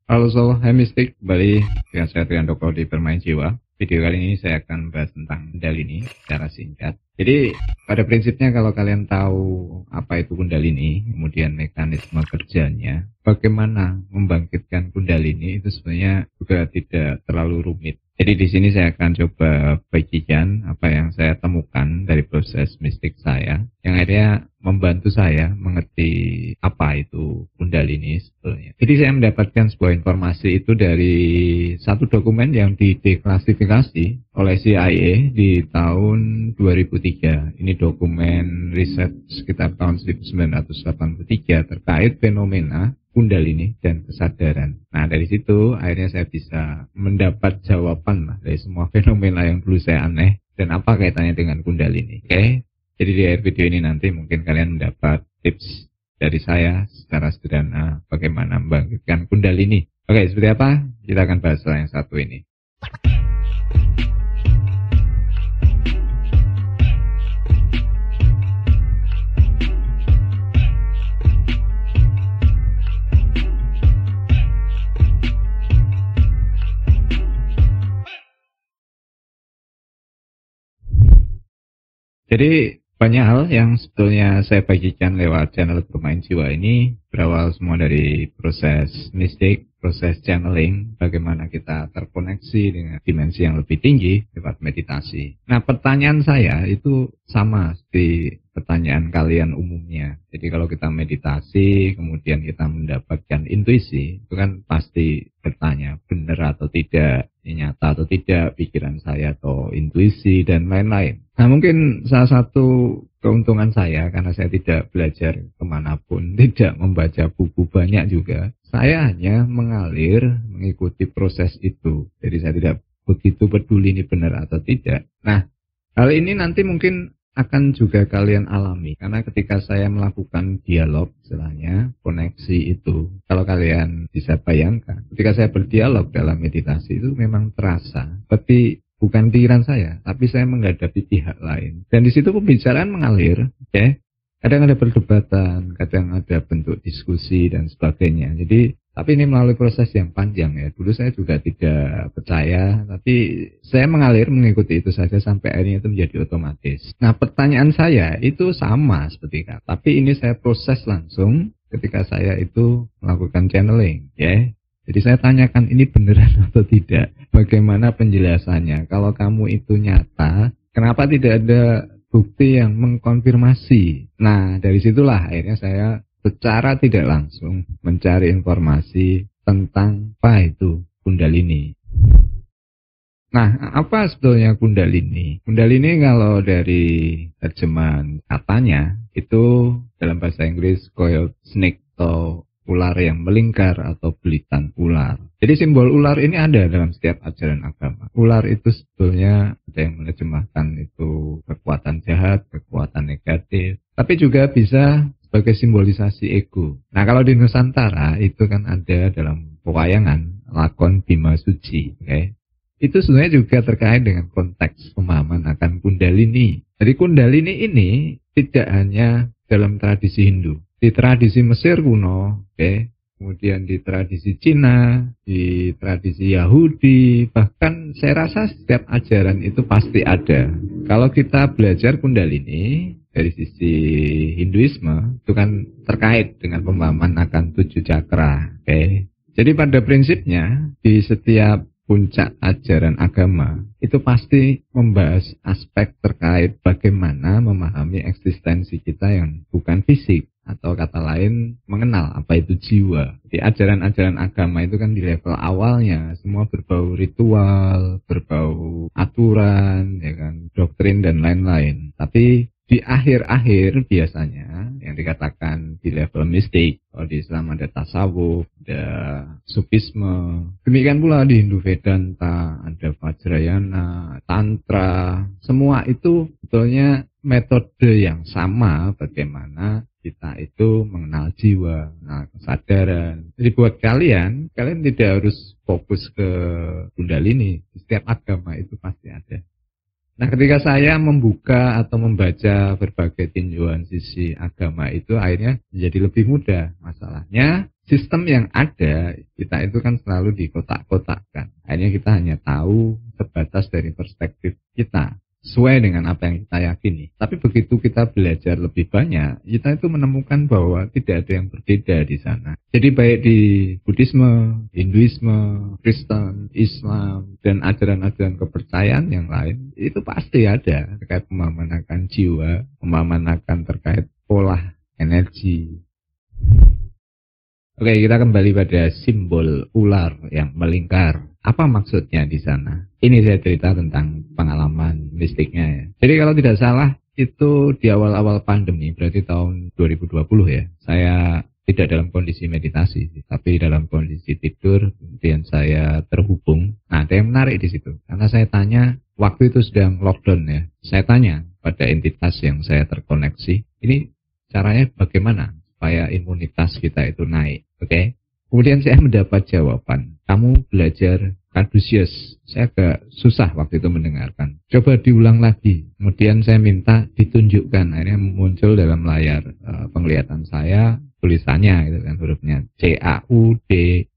Halo Soul, hai Mistik, kembali dengan saya Trian Doko di Bermain Jiwa. Video kali ini saya akan bahas tentang Kundalini secara singkat. Jadi pada prinsipnya kalau kalian tahu apa itu Kundalini, kemudian mekanisme kerjanya, bagaimana membangkitkan Kundalini itu sebenarnya juga tidak terlalu rumit. Jadi di sini saya akan coba bagikan apa yang saya temukan dari proses mistik saya, yang akhirnya membantu saya mengerti apa itu Kundalini sebetulnya. Jadi saya mendapatkan sebuah informasi itu dari satu dokumen yang dideklasifikasi oleh CIA di tahun 2003. Ini dokumen riset sekitar tahun 1983 terkait fenomena Kundalini dan kesadaran. Nah dari situ akhirnya saya bisa mendapat jawaban lah dari semua fenomena yang dulu saya aneh dan apa kaitannya dengan Kundalini. Oke? Jadi di akhir video ini nanti mungkin kalian mendapat tips dari saya secara sederhana bagaimana membangkitkan Kundalini. Oke, seperti apa? Kita akan bahas yang satu ini. Jadi banyak hal yang sebetulnya saya bagikan lewat channel Bermain Jiwa ini berawal semua dari proses mistik, proses channeling, bagaimana kita terkoneksi dengan dimensi yang lebih tinggi lewat meditasi. Nah pertanyaan saya itu sama seperti pertanyaan kalian umumnya. Jadi kalau kita meditasi, kemudian kita mendapatkan intuisi, itu kan pasti bertanya benar atau tidak, nyata atau tidak, pikiran saya atau intuisi, dan lain-lain. Nah mungkin salah satu keuntungan saya, karena saya tidak belajar kemanapun, tidak membaca buku banyak juga, saya hanya mengalir mengikuti proses itu. Jadi saya tidak begitu peduli ini benar atau tidak. Nah hal ini nanti mungkin akan juga kalian alami, karena ketika saya melakukan dialog, istilahnya koneksi itu, kalau kalian bisa bayangkan, ketika saya berdialog dalam meditasi itu memang terasa seperti bukan pikiran saya, tapi saya menghadapi pihak lain, dan di situ pembicaraan mengalir, okay? Kadang ada perdebatan, kadang ada bentuk diskusi dan sebagainya. Jadi tapi ini melalui proses yang panjang ya. Dulu saya juga tidak percaya, tapi saya mengalir mengikuti itu saja sampai akhirnya itu menjadi otomatis. Nah pertanyaan saya itu sama seperti kan, tapi ini saya proses langsung ketika saya itu melakukan channeling ya. Jadi saya tanyakan ini beneran atau tidak, bagaimana penjelasannya. Kalau kamu itu nyata, kenapa tidak ada bukti yang mengkonfirmasi? Nah dari situlah akhirnya saya secara tidak langsung mencari informasi tentang apa itu Kundalini. Nah, apa sebetulnya Kundalini? Kundalini kalau dari terjemahan katanya itu dalam bahasa Inggris coiled snake atau ular yang melingkar atau belitan ular. Jadi simbol ular ini ada dalam setiap ajaran agama. Ular itu sebetulnya ada yang menerjemahkan itu kekuatan jahat, kekuatan negatif, tapi juga bisa sebagai simbolisasi ego. Nah kalau di Nusantara itu kan ada dalam pewayangan lakon Bima Suci, okay? Itu sebenarnya juga terkait dengan konteks pemahaman akan Kundalini. Jadi Kundalini ini tidak hanya dalam tradisi Hindu, di tradisi Mesir kuno, okay? Kemudian di tradisi Cina, di tradisi Yahudi, bahkan saya rasa setiap ajaran itu pasti ada. Kalau kita belajar Kundalini dari sisi Hinduisme, itu kan terkait dengan pemahaman akan 7 cakra. Okay? Jadi pada prinsipnya, di setiap puncak ajaran agama, itu pasti membahas aspek terkait bagaimana memahami eksistensi kita yang bukan fisik. Atau kata lain, mengenal apa itu jiwa. Di ajaran-ajaran agama itu kan di level awalnya, semua berbau ritual, berbau aturan, ya kan, doktrin dan lain-lain. Tapi di akhir-akhir biasanya yang dikatakan di level mistik, kalau di Islam ada tasawuf, ada sufisme, demikian pula di Hindu Vedanta, ada Vajrayana, Tantra, semua itu sebetulnya metode yang sama bagaimana kita itu mengenal jiwa, mengenal kesadaran. Jadi buat kalian tidak harus fokus ke Kundalini, di setiap agama itu pasti ada. Nah ketika saya membuka atau membaca berbagai tinjauan sisi agama itu akhirnya menjadi lebih mudah. Masalahnya sistem yang ada, kita itu kan selalu dikotak-kotakkan. Akhirnya kita hanya tahu sebatas dari perspektif kita, sesuai dengan apa yang kita yakini. Tapi begitu kita belajar lebih banyak, kita itu menemukan bahwa tidak ada yang berbeda di sana. Jadi baik di Buddhisme, Hinduisme, Kristen, Islam, dan ajaran-ajaran kepercayaan yang lain, itu pasti ada terkait pemahaman akan jiwa, pemahaman akan terkait pola energi. Oke, kita kembali pada simbol ular yang melingkar. Apa maksudnya di sana? Ini saya cerita tentang pengalaman mistiknya ya. Jadi kalau tidak salah, itu di awal-awal pandemi, berarti tahun 2020 ya. Saya tidak dalam kondisi meditasi, tapi dalam kondisi tidur, kemudian saya terhubung. Nah, ada yang menarik di situ. Karena saya tanya, waktu itu sedang lockdown ya. Saya tanya pada entitas yang saya terkoneksi, ini caranya bagaimana supaya imunitas kita itu naik? Oke. Kemudian saya mendapat jawaban, kamu belajar Caduceus. Saya agak susah waktu itu mendengarkan. Coba diulang lagi. Kemudian saya minta ditunjukkan. Akhirnya muncul dalam layar penglihatan saya tulisannya gitu kan, hurufnya CAUDECEUS.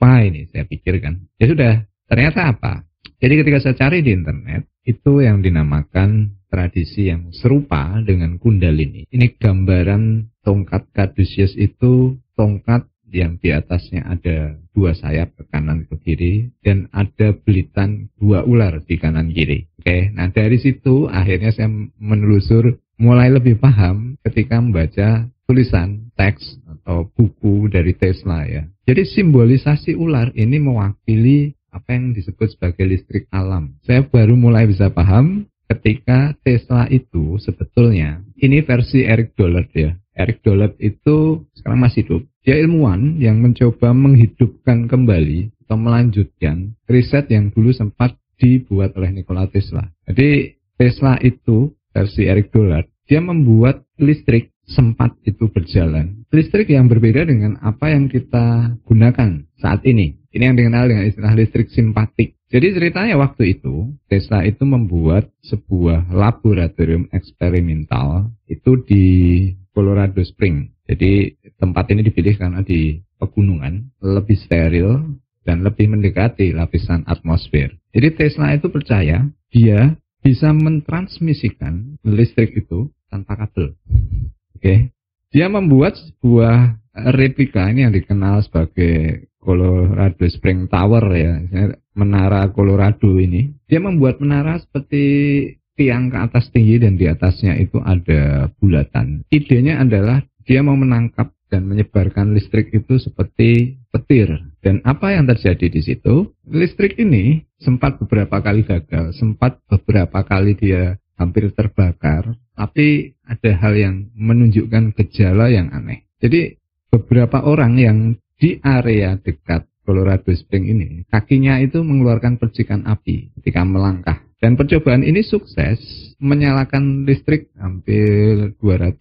Apa ini? Saya pikirkan. Ya sudah. Ternyata apa? Jadi ketika saya cari di internet, itu yang dinamakan tradisi yang serupa dengan Kundalini. Ini gambaran tongkat Caduceus itu tongkat yang di atasnya ada dua sayap ke kanan ke kiri dan ada belitan dua ular di kanan kiri. Oke, nah dari situ akhirnya saya menelusur mulai lebih paham ketika membaca tulisan teks atau buku dari Tesla ya. Jadi simbolisasi ular ini mewakili apa yang disebut sebagai listrik alam. Saya baru mulai bisa paham ketika Tesla itu sebetulnya, ini versi Eric Dollard ya. Eric Dollard itu sekarang masih hidup. Dia ilmuwan yang mencoba menghidupkan kembali atau melanjutkan riset yang dulu sempat dibuat oleh Nikola Tesla. Jadi Tesla itu versi Eric Dollard, dia membuat listrik sempat itu berjalan. Listrik yang berbeda dengan apa yang kita gunakan saat ini. Ini yang dikenal dengan istilah listrik simpatik. Jadi ceritanya waktu itu, Tesla itu membuat sebuah laboratorium eksperimental itu di Colorado Springs. Jadi tempat ini dipilih karena di pegunungan, lebih steril dan lebih mendekati lapisan atmosfer. Jadi Tesla itu percaya dia bisa mentransmisikan listrik itu tanpa kabel. Oke. Dia membuat sebuah replika ini yang dikenal sebagai Colorado Spring Tower ya, menara Colorado ini. Dia membuat menara seperti tiang ke atas tinggi dan di atasnya itu ada bulatan. Idenya adalah dia mau menangkap dan menyebarkan listrik itu seperti petir. Dan apa yang terjadi di situ? Listrik ini sempat beberapa kali gagal, sempat beberapa kali dia hampir terbakar, tapi ada hal yang menunjukkan gejala yang aneh. Jadi beberapa orang yang di area dekat Colorado Spring ini, kakinya itu mengeluarkan percikan api ketika melangkah. Dan percobaan ini sukses menyalakan listrik hampir 200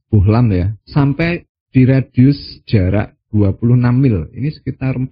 bulan ya, sampai di radius jarak 26 mil, ini sekitar 40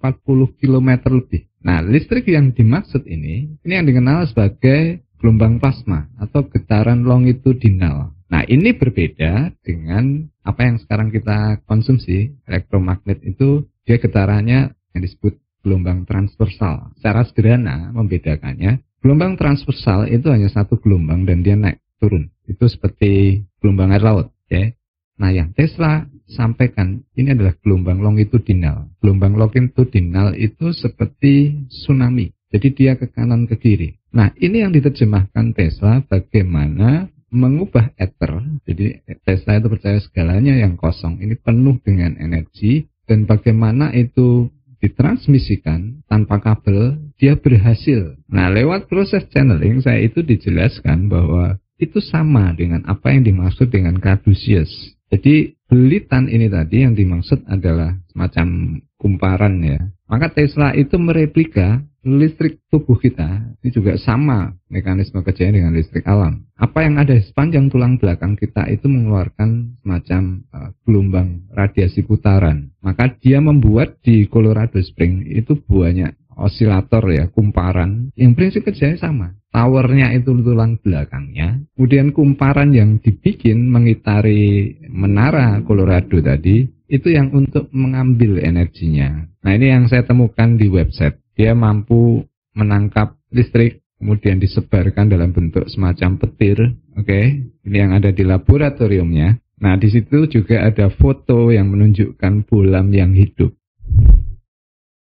km lebih. Nah, listrik yang dimaksud ini yang dikenal sebagai gelombang plasma atau getaran longitudinal. Nah, ini berbeda dengan apa yang sekarang kita konsumsi, elektromagnet itu dia getarannya yang disebut gelombang transversal. Secara sederhana membedakannya, gelombang transversal itu hanya satu gelombang dan dia naik turun. Itu seperti gelombang air laut, ya. Nah, yang Tesla sampaikan ini adalah gelombang longitudinal. Gelombang longitudinal itu seperti tsunami. Jadi dia ke kanan ke kiri. Nah, ini yang diterjemahkan Tesla bagaimana mengubah ether. Jadi Tesla itu percaya segalanya yang kosong ini penuh dengan energi dan bagaimana itu ditransmisikan tanpa kabel, dia berhasil. Nah, lewat proses channeling saya itu dijelaskan bahwa itu sama dengan apa yang dimaksud dengan Caduceus. Jadi belitan ini tadi yang dimaksud adalah semacam kumparan ya. Maka Tesla itu mereplika listrik tubuh kita, ini juga sama mekanisme kerjanya dengan listrik alam. Apa yang ada di sepanjang tulang belakang kita itu mengeluarkan semacam gelombang radiasi putaran. Maka dia membuat di Colorado Spring itu banyak osilator ya, kumparan, yang prinsip kerjanya sama. Towernya itu tulang belakangnya, kemudian kumparan yang dibikin mengitari menara Colorado tadi, itu yang untuk mengambil energinya. Nah ini yang saya temukan di website. Dia mampu menangkap listrik, kemudian disebarkan dalam bentuk semacam petir. Oke, ini yang ada di laboratoriumnya. Nah di situ juga ada foto yang menunjukkan bohlam yang hidup.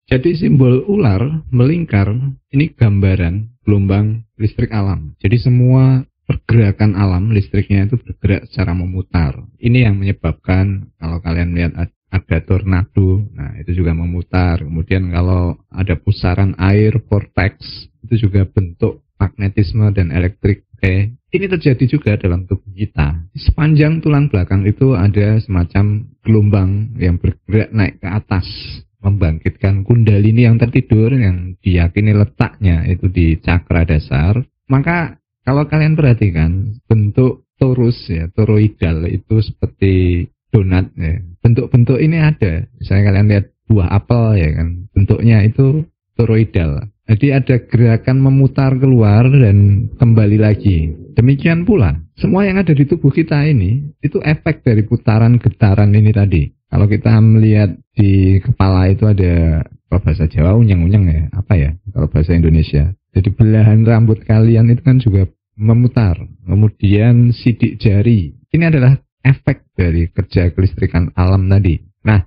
Jadi simbol ular melingkar, ini gambaran gelombang listrik alam. Jadi semua pergerakan alam listriknya itu bergerak secara memutar. Ini yang menyebabkan kalau kalian lihat ada tornado, nah itu juga memutar. Kemudian kalau ada pusaran air, vortex, itu juga bentuk magnetisme dan elektrik. Oke. Ini terjadi juga dalam tubuh kita. Sepanjang tulang belakang itu ada semacam gelombang yang bergerak naik ke atas, membangkitkan kundalini yang tertidur yang diyakini letaknya itu di cakra dasar. Maka kalau kalian perhatikan bentuk torus ya, toroidal itu seperti donat ya. Bentuk-bentuk ini ada. Misalnya kalian lihat buah apel ya kan, bentuknya itu toroidal. Jadi ada gerakan memutar keluar dan kembali lagi. Demikian pula semua yang ada di tubuh kita ini itu efek dari putaran getaran ini tadi. Kalau kita melihat di kepala itu ada, kalau bahasa Jawa unyeng-unyeng ya, apa ya kalau bahasa Indonesia. Jadi belahan rambut kalian itu kan juga memutar. Kemudian sidik jari. Ini adalah efek dari kerja kelistrikan alam tadi. Nah,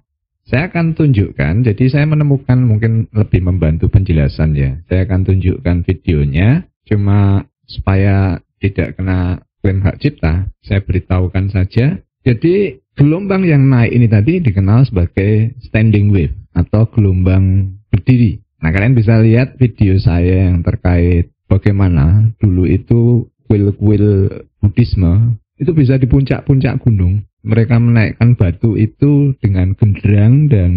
saya akan tunjukkan, jadi saya menemukan mungkin lebih membantu penjelasan ya. Saya akan tunjukkan videonya, cuma supaya tidak kena klaim hak cipta, saya beritahukan saja. Jadi gelombang yang naik ini tadi dikenal sebagai standing wave atau gelombang berdiri. Nah kalian bisa lihat video saya yang terkait bagaimana dulu itu kuil-kuil Buddhisme itu bisa di puncak-puncak gunung. Mereka menaikkan batu itu dengan genderang dan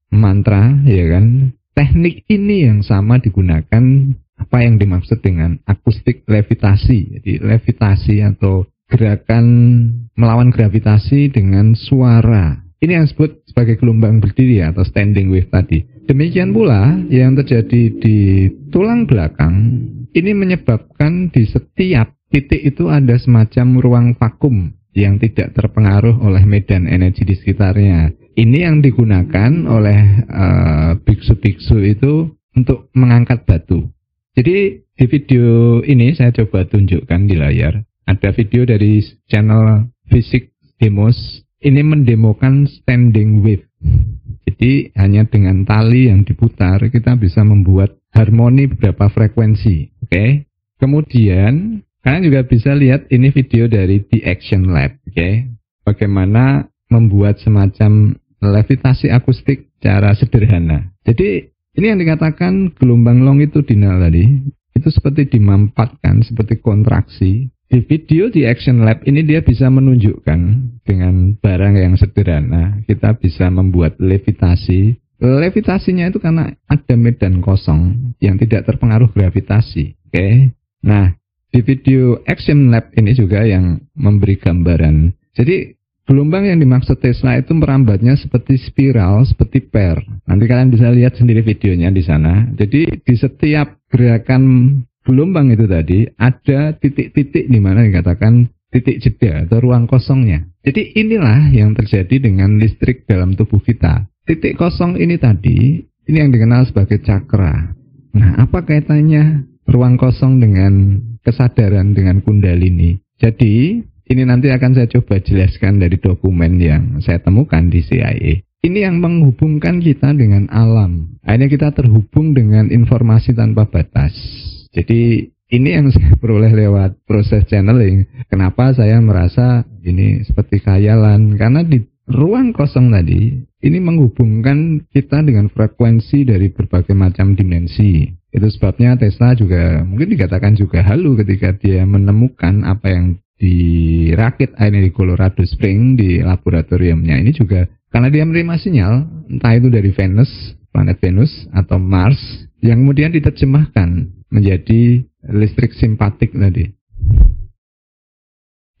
mantra, ya kan. Teknik ini yang sama digunakan apa yang dimaksud dengan akustik levitasi. Jadi levitasi atau gerakan melawan gravitasi dengan suara. Ini yang disebut sebagai gelombang berdiri atau standing wave tadi. Demikian pula yang terjadi di tulang belakang, ini menyebabkan di setiap titik itu ada semacam ruang vakum yang tidak terpengaruh oleh medan energi di sekitarnya. Ini yang digunakan oleh biksu-biksu itu untuk mengangkat batu. Jadi di video ini saya coba tunjukkan di layar. Ada video dari channel Fisik Demos. Ini mendemokan standing wave. Jadi hanya dengan tali yang diputar kita bisa membuat harmoni beberapa frekuensi. Oke. Kemudian kalian juga bisa lihat ini video dari The Action Lab, oke? Bagaimana membuat semacam levitasi akustik secara sederhana. Jadi ini yang dikatakan gelombang longitudinal tadi, itu seperti dimampatkan, seperti kontraksi. Di video The Action Lab ini dia bisa menunjukkan dengan barang yang sederhana, kita bisa membuat levitasi. Levitasinya itu karena ada medan kosong yang tidak terpengaruh gravitasi, oke? Nah, di video Action Lab ini juga yang memberi gambaran. Jadi gelombang yang dimaksud Tesla itu merambatnya seperti spiral, seperti per. Nanti kalian bisa lihat sendiri videonya di sana. Jadi di setiap gerakan gelombang itu tadi ada titik-titik di mana dikatakan titik jeda atau ruang kosongnya. Jadi inilah yang terjadi dengan listrik dalam tubuh kita. Titik kosong ini tadi, ini yang dikenal sebagai cakra. Nah, apa kaitannya ruang kosong dengan kesadaran, dengan kundalini? Jadi ini nanti akan saya coba jelaskan dari dokumen yang saya temukan di CIA. Ini yang menghubungkan kita dengan alam. Akhirnya kita terhubung dengan informasi tanpa batas. Jadi ini yang saya peroleh lewat proses channeling. Kenapa saya merasa ini seperti khayalan? Karena di ruang kosong tadi ini menghubungkan kita dengan frekuensi dari berbagai macam dimensi. Itu sebabnya Tesla juga mungkin dikatakan juga halu ketika dia menemukan apa yang dirakit airnya di Colorado Spring di laboratoriumnya. Ini juga karena dia menerima sinyal, entah itu dari Venus, planet Venus atau Mars, yang kemudian diterjemahkan menjadi listrik simpatik tadi.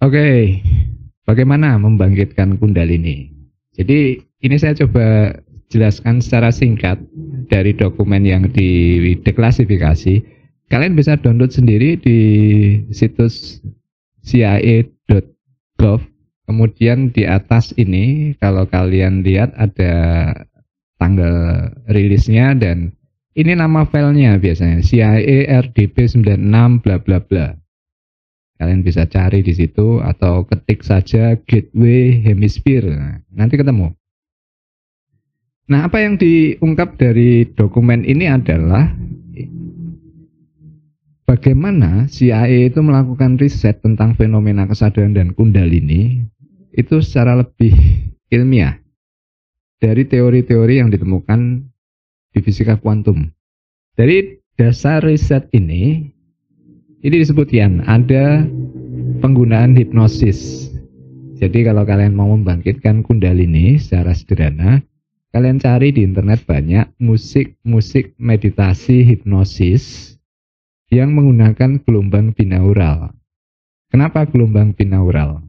Oke, bagaimana membangkitkan kundalini? Jadi ini saya coba jelaskan secara singkat. dari dokumen yang dideklasifikasi, kalian bisa download sendiri di situs CIA.gov. Kemudian di atas ini kalau kalian lihat ada tanggal rilisnya dan ini nama filenya biasanya CIA RDP 96 bla bla bla. Kalian bisa cari di situ atau ketik saja Gateway Hemisphere. Nah, nanti ketemu. Nah, apa yang diungkap dari dokumen ini adalah bagaimana CIA itu melakukan riset tentang fenomena kesadaran dan kundalini itu secara lebih ilmiah dari teori-teori yang ditemukan di fisika kuantum. Dari dasar riset ini disebutkan ada penggunaan hipnosis. Jadi kalau kalian mau membangkitkan kundalini secara sederhana, kalian cari di internet banyak musik meditasi hipnosis yang menggunakan gelombang binaural. Kenapa gelombang binaural?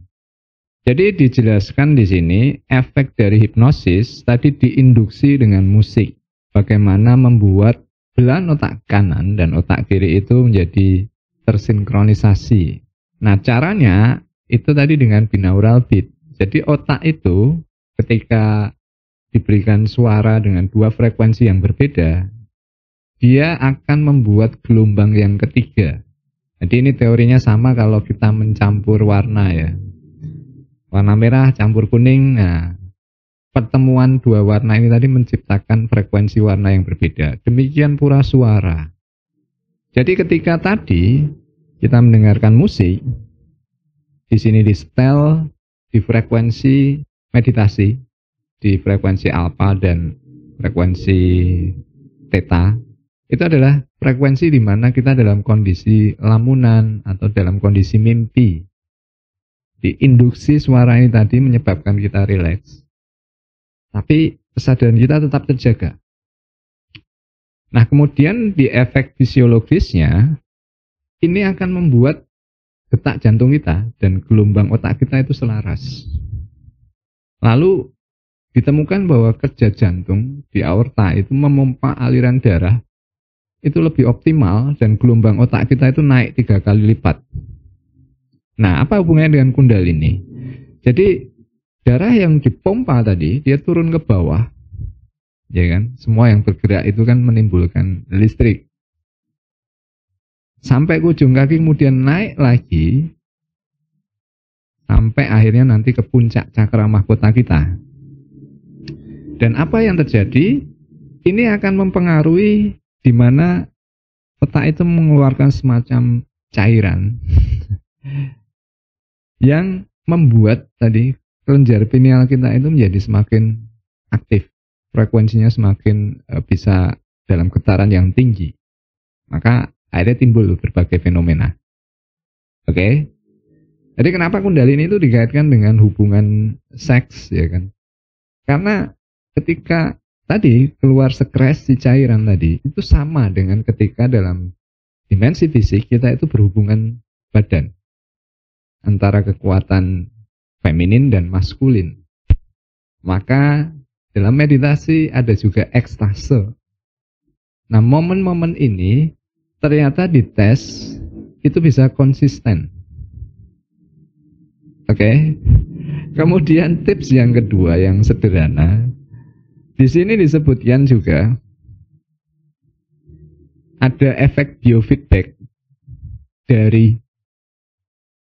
Jadi dijelaskan di sini efek dari hipnosis tadi diinduksi dengan musik. Bagaimana membuat belahan otak kanan dan otak kiri itu menjadi tersinkronisasi. Nah, caranya itu tadi dengan binaural beat. Jadi otak itu ketika diberikan suara dengan dua frekuensi yang berbeda, dia akan membuat gelombang yang ketiga. Jadi ini teorinya sama kalau kita mencampur warna ya. Warna merah campur kuning. Nah, pertemuan dua warna ini tadi menciptakan frekuensi warna yang berbeda. Demikian pula suara. Jadi ketika tadi kita mendengarkan musik, di sini di setel di frekuensi meditasi, di frekuensi alfa dan frekuensi theta, itu adalah frekuensi di mana kita dalam kondisi lamunan atau dalam kondisi mimpi. Diinduksi suara ini tadi menyebabkan kita rileks, tapi kesadaran kita tetap terjaga. Nah, kemudian di efek fisiologisnya, ini akan membuat detak jantung kita dan gelombang otak kita itu selaras. Lalu ditemukan bahwa kerja jantung di aorta itu memompa aliran darah itu lebih optimal dan gelombang otak kita itu naik 3 kali lipat. Nah, apa hubungannya dengan kundalini? Jadi darah yang dipompa tadi dia turun ke bawah, ya kan? Semua yang bergerak itu kan menimbulkan listrik. Sampai ke ujung kaki kemudian naik lagi sampai akhirnya nanti ke puncak cakra mahkota kita. Dan apa yang terjadi? Ini akan mempengaruhi di mana otak itu mengeluarkan semacam cairan yang membuat tadi kelenjar pineal kita itu menjadi semakin aktif, frekuensinya semakin bisa dalam getaran yang tinggi. Maka akhirnya timbul berbagai fenomena. Oke? Jadi kenapa kundalini itu dikaitkan dengan hubungan seks, ya kan? Karena ketika tadi keluar sekresi cairan tadi, itu sama dengan ketika dalam dimensi fisik kita itu berhubungan badan antara kekuatan feminin dan maskulin. Maka dalam meditasi ada juga ekstase. Nah, momen-momen ini ternyata dites itu bisa konsisten. Oke. Kemudian tips yang kedua yang sederhana, di sini disebutkan juga ada efek biofeedback dari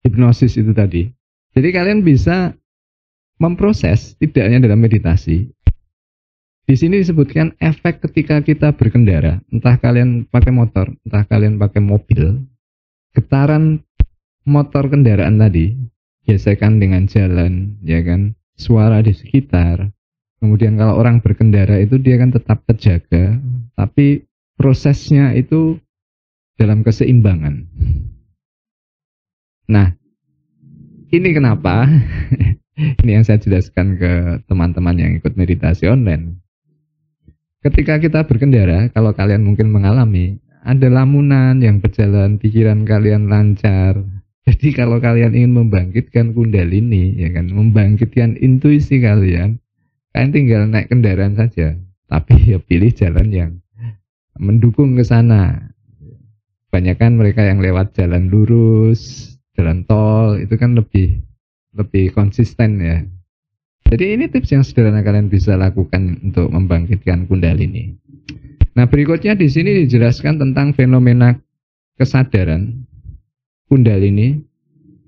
hipnosis itu tadi. Jadi kalian bisa memproses tidak hanya dalam meditasi. Di sini disebutkan efek ketika kita berkendara, entah kalian pakai motor, entah kalian pakai mobil, getaran motor kendaraan tadi, gesekan dengan jalan, ya kan, suara di sekitar. Kemudian kalau orang berkendara itu dia kan tetap terjaga, tapi prosesnya itu dalam keseimbangan. Nah, ini kenapa? Ini yang saya jelaskan ke teman-teman yang ikut meditasi online. Ketika kita berkendara, kalau kalian mungkin mengalami, ada lamunan yang berjalan, pikiran kalian lancar. Jadi kalau kalian ingin membangkitkan kundalini, ya kan, membangkitkan intuisi kalian tinggal naik kendaraan saja. tapi ya pilih jalan yang mendukung ke sana. Banyakan mereka yang lewat jalan lurus, jalan tol itu kan lebih konsisten ya. Jadi ini tips yang sederhana kalian bisa lakukan untuk membangkitkan Kundalini. Nah, berikutnya di sini dijelaskan tentang fenomena kesadaran Kundalini,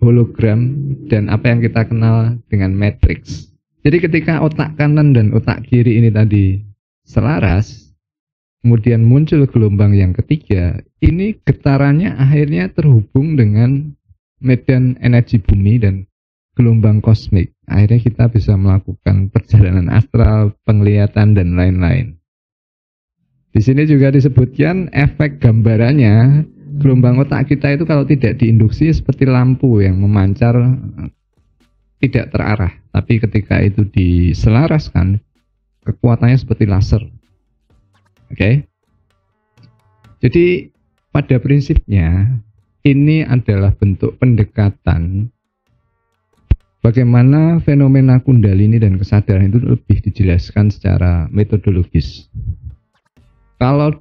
hologram, dan apa yang kita kenal dengan matrix. Jadi ketika otak kanan dan otak kiri ini tadi selaras, kemudian muncul gelombang yang ketiga, ini getarannya akhirnya terhubung dengan medan energi bumi dan gelombang kosmik. Akhirnya kita bisa melakukan perjalanan astral, penglihatan, dan lain-lain. Di sini juga disebutkan efek gambarannya, gelombang otak kita itu kalau tidak diinduksi seperti lampu yang memancar tidak terarah. Tapi ketika itu diselaraskan, kekuatannya seperti laser. Oke. Jadi pada prinsipnya ini adalah bentuk pendekatan bagaimana fenomena Kundalini dan kesadaran itu lebih dijelaskan secara metodologis. Kalau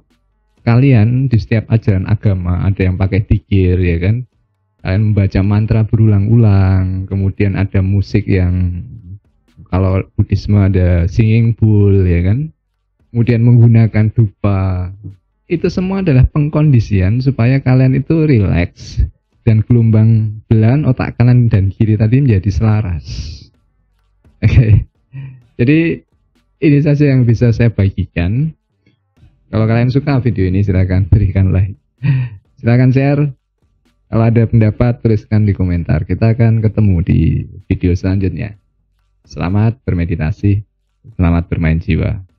kalian di setiap ajaran agama ada yang pakai dzikir ya kan, kalian membaca mantra berulang-ulang, kemudian ada musik yang kalau Buddhisme ada singing bowl ya kan, kemudian menggunakan dupa. Itu semua adalah pengkondisian supaya kalian itu rileks dan gelombang belahan otak kanan dan kiri tadi menjadi selaras. Oke. Jadi ini saja yang bisa saya bagikan. Kalau kalian suka video ini silakan berikan like. Silakan share. Kalau ada pendapat tuliskan di komentar. Kita akan ketemu di video selanjutnya. Selamat bermeditasi. Selamat bermain jiwa.